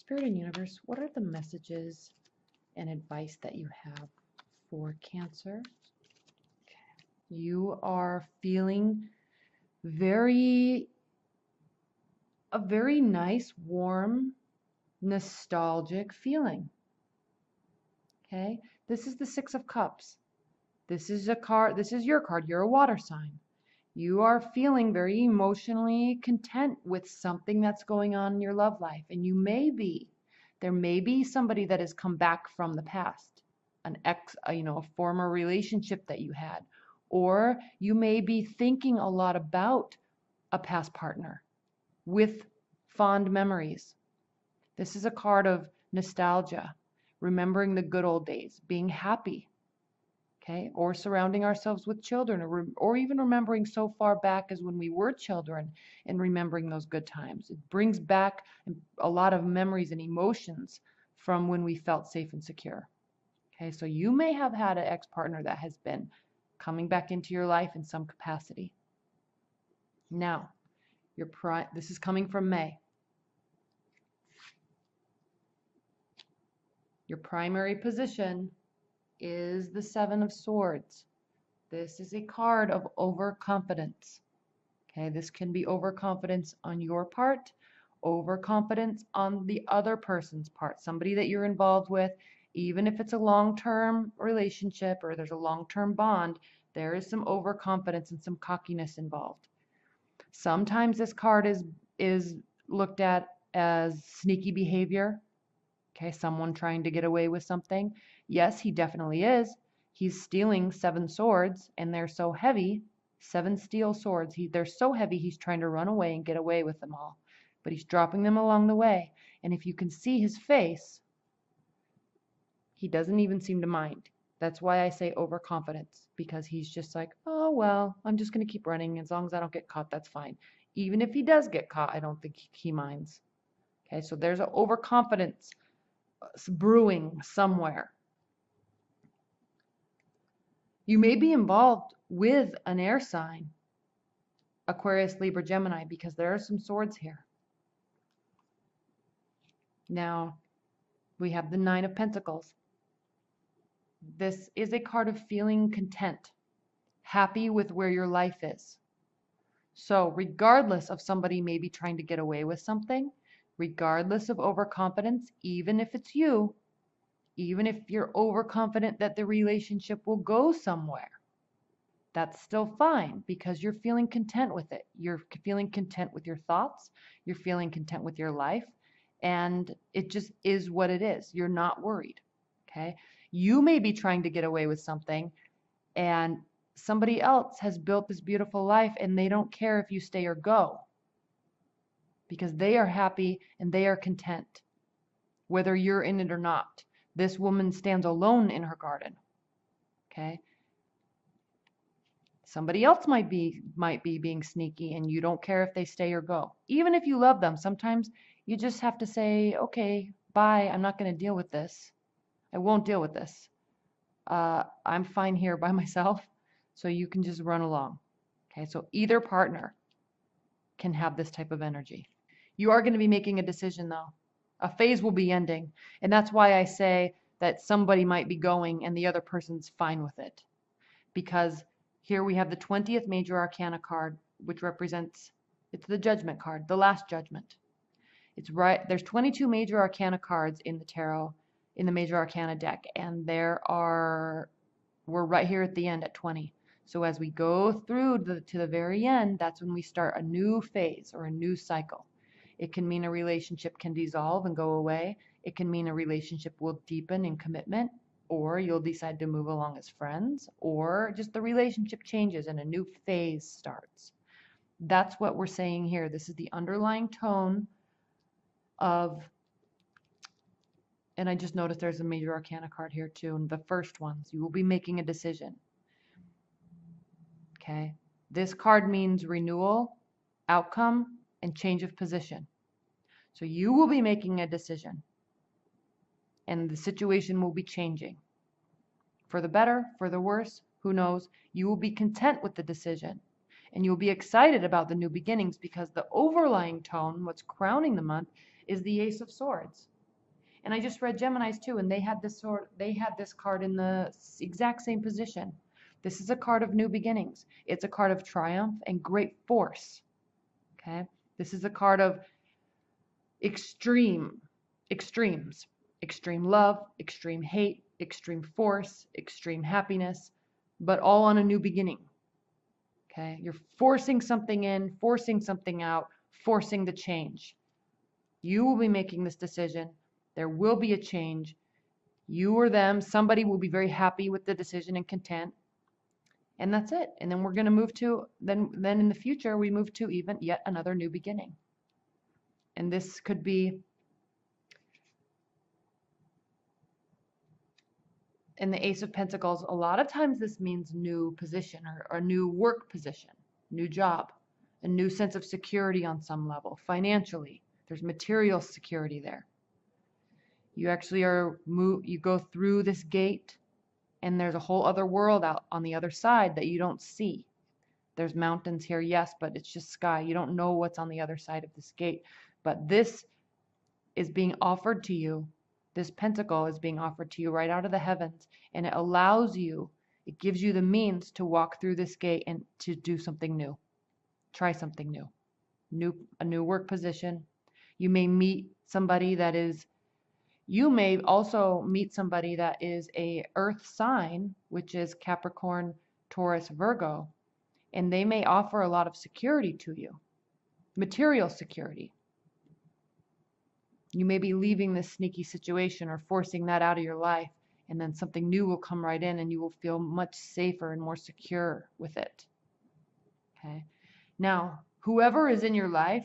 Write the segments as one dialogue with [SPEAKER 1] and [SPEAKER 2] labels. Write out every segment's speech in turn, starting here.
[SPEAKER 1] Spirit and Universe, what are the messages and advice that you have for Cancer? Okay. You are feeling a very nice, warm, nostalgic feeling. Okay, this is the Six of Cups. This is a card, this is your card. You're a water sign. You are feeling very emotionally content with something that's going on in your love life. And there may be somebody that has come back from the past, an ex, a former relationship that you had, or you may be thinking a lot about a past partner with fond memories. This is a card of nostalgia, remembering the good old days, being happy. Okay, or surrounding ourselves with children, or even remembering so far back as when we were children and remembering those good times. It brings back a lot of memories and emotions from when we felt safe and secure. Okay, so you may have had an ex-partner that has been coming back into your life in some capacity. Now, this is coming from May. Your primary position is the Seven of Swords. This is a card of overconfidence. Okay, this can be overconfidence on your part, overconfidence on the other person's part, somebody that you're involved with. Even if it's a long-term relationship or there's a long-term bond, there is some overconfidence and some cockiness involved. Sometimes this card is looked at as sneaky behavior. Okay, someone trying to get away with something. Yes, he definitely is. He's stealing 7 swords, and they're so heavy, 7 steel swords. They're so heavy, he's trying to run away and get away with them all. But he's dropping them along the way. And if you can see his face, he doesn't even seem to mind. That's why I say overconfidence, because he's just like, oh, well, I'm just going to keep running. As long as I don't get caught, that's fine. Even if he does get caught, I don't think he minds. Okay, so there's an overconfidence brewing somewhere. You may be involved with an air sign, Aquarius, Libra, Gemini, because there are some swords here. Now, we have the Nine of Pentacles. This is a card of feeling content, happy with where your life is. So regardless of somebody maybe trying to get away with something, regardless of overconfidence, even if it's you, even if you're overconfident that the relationship will go somewhere, that's still fine because you're feeling content with it. You're feeling content with your thoughts. You're feeling content with your life. And it just is what it is. You're not worried. Okay? You may be trying to get away with something, and somebody else has built this beautiful life, and they don't care if you stay or go because they are happy and they are content, whether you're in it or not. This woman stands alone in her garden. Okay? Somebody else might be being sneaky, and you don't care if they stay or go. Even if you love them, sometimes you just have to say, okay, bye, I'm not going to deal with this. I won't deal with this. I'm fine here by myself, so you can just run along. Okay, so either partner can have this type of energy. You are going to be making a decision, though. A phase will be ending, and that's why I say that somebody might be going and the other person's fine with it. Because here we have the 20th Major Arcana card, which represents, it's the Judgment card, the Last Judgment. It's right, there's 22 Major Arcana cards in the tarot, in the Major Arcana deck, and we're right here at the end at 20. So as we go through to the very end, that's when we start a new phase or a new cycle. It can mean a relationship can dissolve and go away. It can mean a relationship will deepen in commitment, or you'll decide to move along as friends, or just the relationship changes and a new phase starts. That's what we're saying here. This is the underlying tone of, and I just noticed there's a Major Arcana card here too, and the first ones, you will be making a decision. Okay, this card means renewal, outcome, and change of position. So you will be making a decision, and the situation will be changing. For the better, for the worse, who knows? You will be content with the decision, and you'll be excited about the new beginnings because the overlying tone, what's crowning the month, is the Ace of Swords. And I just read Gemini's too, and they had this card in the exact same position. This is a card of new beginnings. It's a card of triumph and great force. Okay? This is a card of extremes, extreme love, extreme hate, extreme force, extreme happiness, but all on a new beginning. Okay? You're forcing something in, forcing something out, forcing the change. You will be making this decision. There will be a change. You or them, somebody will be very happy with the decision and content. And that's it. And then we're going to move to, then in the future, we move to even yet another new beginning. And this could be in the Ace of Pentacles. A lot of times this means new position or a new work position, new job, a new sense of security on some level, financially. There's material security there. You actually you go through this gate and there's a whole other world out on the other side that you don't see. There's mountains here, yes, but it's just sky. You don't know what's on the other side of this gate. But this is being offered to you. This pentacle is being offered to you right out of the heavens, and it allows you, it gives you the means to walk through this gate and to do something new. Try something new. A new work position. You may meet somebody that is You may also meet somebody that is a earth sign, which is Capricorn, Taurus, Virgo, and they may offer a lot of security to you, material security. You may be leaving this sneaky situation or forcing that out of your life, and then something new will come right in and you will feel much safer and more secure with it. Okay. Now, whoever is in your life,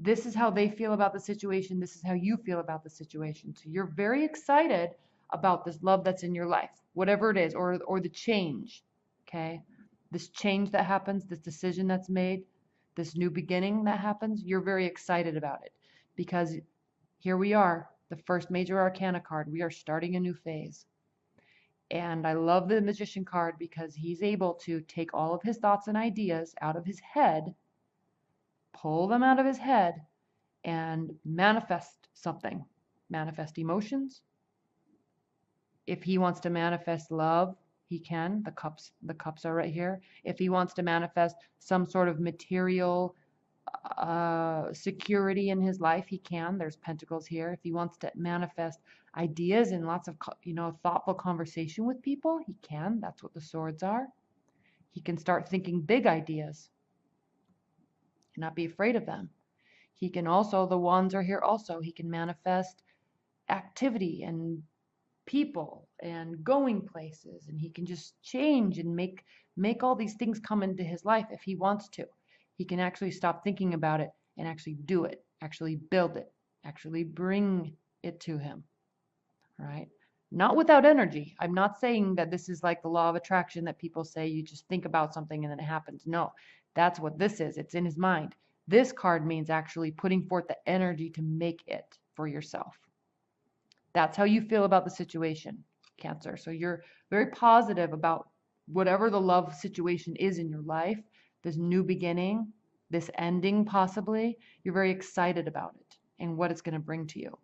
[SPEAKER 1] this is how they feel about the situation. This is how you feel about the situation. So you're very excited about this love that's in your life, whatever it is, or the change, okay? This change that happens, this decision that's made, this new beginning that happens, you're very excited about it because here we are, the first major arcana card. We are starting a new phase. And I love the Magician card because he's able to take all of his thoughts and ideas out of his head, pull them out of his head, and manifest something. Manifest emotions. If he wants to manifest love, he can. The cups are right here. If he wants to manifest some sort of material security in his life, he can. There's pentacles here. If he wants to manifest ideas and lots of thoughtful conversation with people, he can. That's what the swords are. He can start thinking big ideas and not be afraid of them. He can also, the wands are here also, he can manifest activity and people and going places, and he can just change and make all these things come into his life if he wants to. He can actually stop thinking about it and actually do it, actually build it, actually bring it to him. All right? Not without energy. I'm not saying that this is like the law of attraction that people say you just think about something and then it happens. No, that's what this is. It's in his mind. This card means actually putting forth the energy to make it for yourself. That's how you feel about the situation, Cancer. So you're very positive about whatever the love situation is in your life, this new beginning, this ending possibly. You're very excited about it and what it's going to bring to you.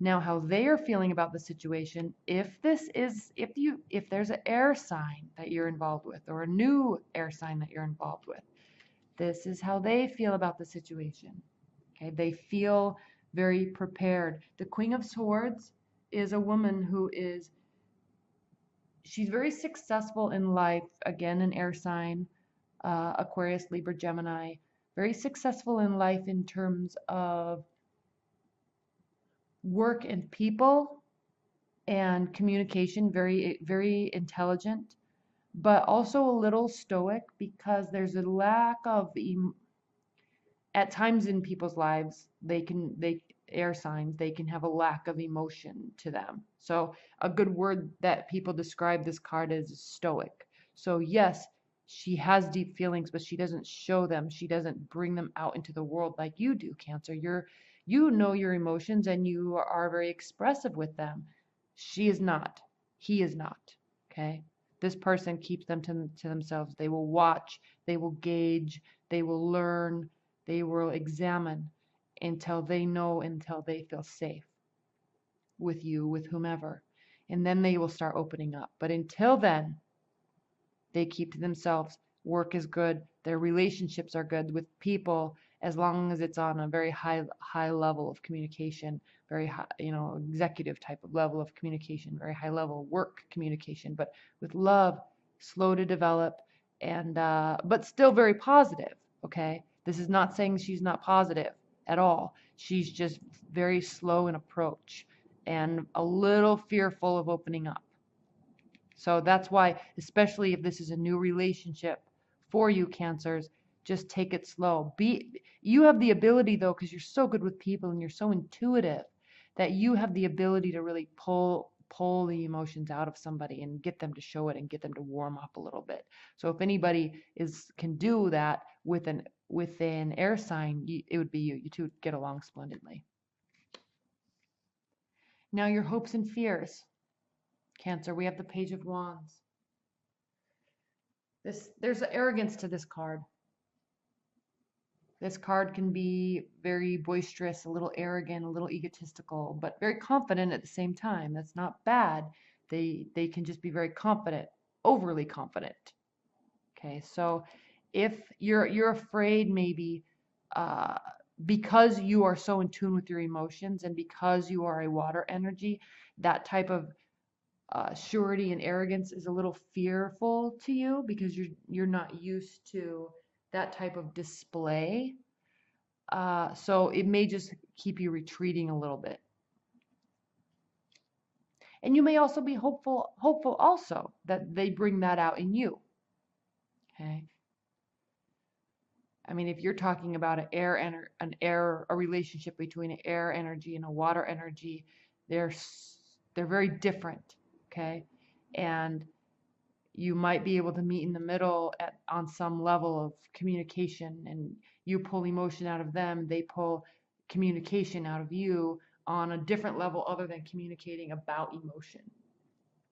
[SPEAKER 1] Now, how they are feeling about the situation, if there's an air sign that you're involved with or a new air sign that you're involved with, this is how they feel about the situation. Okay, they feel very prepared. The Queen of Swords is a woman who she's very successful in life. Again, an air sign, Aquarius, Libra, Gemini. Very successful in life in terms of work and people and communication. Very, very intelligent, but also a little stoic because there's a lack of at times in people's lives air signs, they can have a lack of emotion to them. So a good word that people describe this card is stoic. So yes, she has deep feelings, but she doesn't show them. She doesn't bring them out into the world like you do, Cancer. You know your emotions and you are very expressive with them. She is not. He is not. Okay? This person keeps them to themselves. They will watch, they will gauge, they will learn, they will examine until they know, until they feel safe. with you, with whomever, and then they will start opening up. But until then, they keep to themselves. Work is good. Their relationships are good with people, as long as it's on a very high level of communication, very high, executive type of level of communication, very high level work communication, but with love, slow to develop, and but still very positive. Okay, this is not saying she's not positive at all. She's just very slow in approach and a little fearful of opening up. So that's why, especially if this is a new relationship for you, Cancers, just take it slow. You have the ability, though, because you're so good with people and you're so intuitive, that you have the ability to really pull the emotions out of somebody and get them to show it and get them to warm up a little bit. So if anybody can do that with an air sign, it would be you. You two get along splendidly. Now your hopes and fears. Cancer, we have the Page of Wands. There's arrogance to this card. This card can be very boisterous, a little arrogant, a little egotistical, but very confident at the same time. That's not bad. They can just be very confident, overly confident. Okay, so if you're afraid, maybe because you are so in tune with your emotions and because you are a water energy, that type of surety and arrogance is a little fearful to you because you're not used to that type of display. So it may just keep you retreating a little bit. And you may also be hopeful also that they bring that out in you. Okay. I mean, if you're talking about a relationship between an air energy and a water energy, they're very different. Okay. And you might be able to meet in the middle on some level of communication, and you pull emotion out of them, they pull communication out of you on a different level other than communicating about emotion.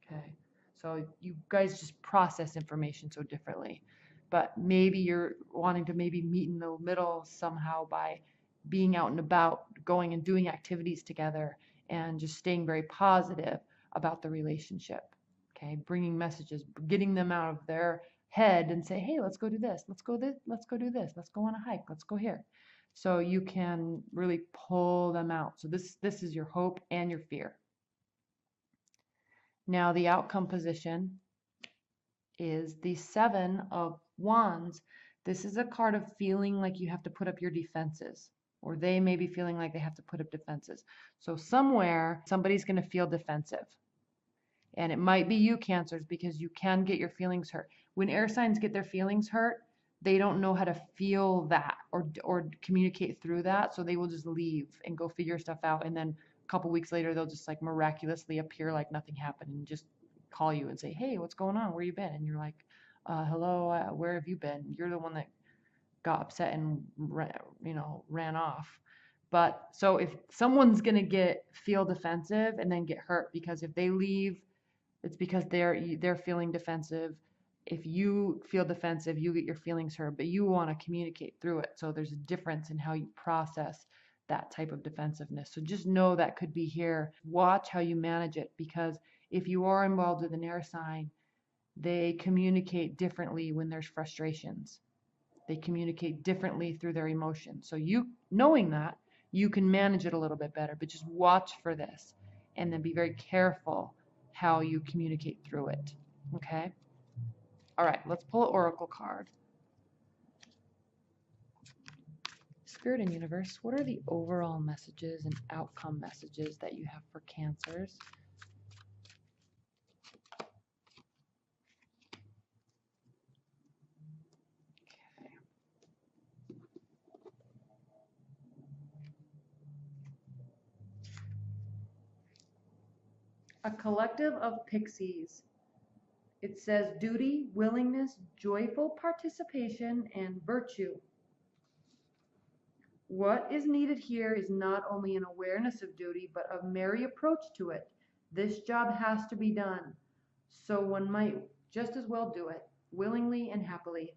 [SPEAKER 1] Okay, so you guys just process information so differently, but maybe you're wanting to maybe meet in the middle somehow by being out and about, going and doing activities together, and just staying very positive about the relationship. Okay, bringing messages, getting them out of their head and say, hey, let's go do this, let's go do this, let's go on a hike, let's go here. So you can really pull them out. So this is your hope and your fear. Now the outcome position is the Seven of Wands. This is a card of feeling like you have to put up your defenses, or they may be feeling like they have to put up defenses. So somewhere somebody's going to feel defensive. And it might be you, Cancers, because you can get your feelings hurt. When air signs get their feelings hurt, they don't know how to feel that or communicate through that. So they will just leave and go figure stuff out. And then a couple weeks later, they'll just like miraculously appear like nothing happened and just call you and say, hey, what's going on? Where you been? And you're like, hello, where have you been? You're the one that got upset and ran off. But so if someone's going to feel defensive and then get hurt, because if they leave, it's because they're feeling defensive. If you feel defensive, you get your feelings hurt, but you want to communicate through it. So there's a difference in how you process that type of defensiveness. So just know that could be here. Watch how you manage it, because if you are involved with an air sign, they communicate differently when there's frustrations. They communicate differently through their emotions. So you knowing that, you can manage it a little bit better, but just watch for this and then be very careful how you communicate through it. Okay? All right, let's pull an oracle card. Spirit and Universe, what are the overall messages and outcome messages that you have for Cancers? Okay. A collective of pixies. It says duty, willingness, joyful participation, and virtue. What is needed here is not only an awareness of duty, but a merry approach to it. This job has to be done, so one might just as well do it, willingly and happily.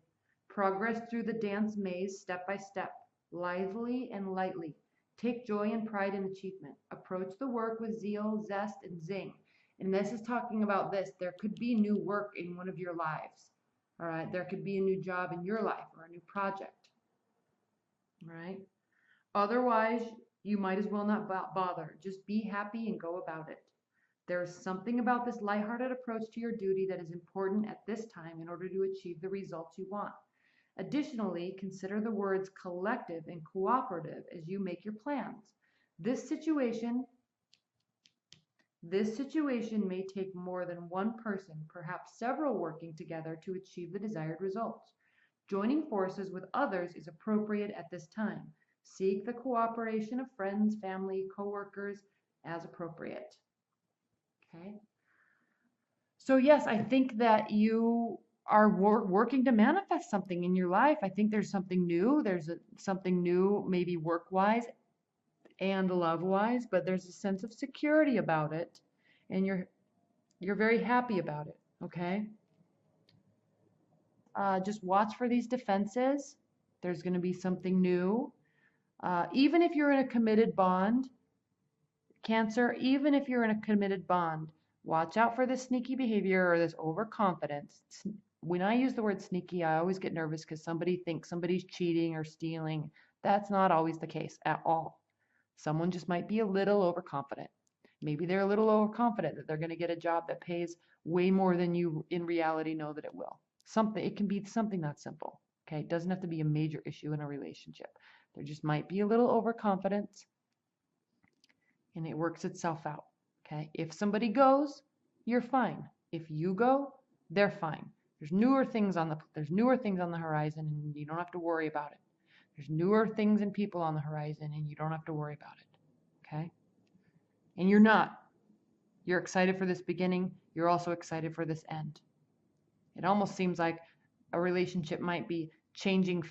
[SPEAKER 1] Progress through the dance maze step by step, lively and lightly. Take joy and pride in achievement. Approach the work with zeal, zest, and zing. And this is talking about this. There could be new work in one of your lives. All right. There could be a new job in your life or a new project. All right. Otherwise, you might as well not bother. Just be happy and go about it. There is something about this lighthearted approach to your duty that is important at this time in order to achieve the results you want. Additionally, consider the words collective and cooperative as you make your plans. This situation may take more than one person, perhaps several working together to achieve the desired results. Joining forces with others is appropriate at this time. Seek the cooperation of friends, family, co-workers as appropriate. Okay. So yes, I think that you are working to manifest something in your life. I think there's something new. There's something new, maybe work-wise and love-wise, but there's a sense of security about it, and you're very happy about it. Okay. Just watch for these defenses. There's going to be something new. Even if you're in a committed bond, Cancer, even if you're in a committed bond, watch out for this sneaky behavior or this overconfidence. When I use the word sneaky, I always get nervous because somebody thinks somebody's cheating or stealing. That's not always the case at all. Someone just might be a little overconfident. Maybe they're a little overconfident that they're going to get a job that pays way more than you in reality know that it will. It can be something that simple. Okay, it doesn't have to be a major issue in a relationship. There just might be a little overconfidence, and it works itself out. Okay, if somebody goes, you're fine. If you go, they're fine. There's newer things on the horizon, and you don't have to worry about it. There's newer things and people on the horizon, and you don't have to worry about it. Okay? And you're not. You're excited for this beginning. You're also excited for this end. It almost seems like a relationship might be changing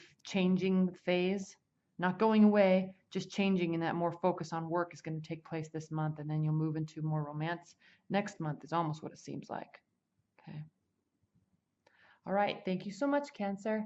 [SPEAKER 1] phase, not going away, just changing, and that more focus on work is going to take place this month, and then you'll move into more romance next month is almost what it seems like. Okay. All right. Thank you so much, Cancer.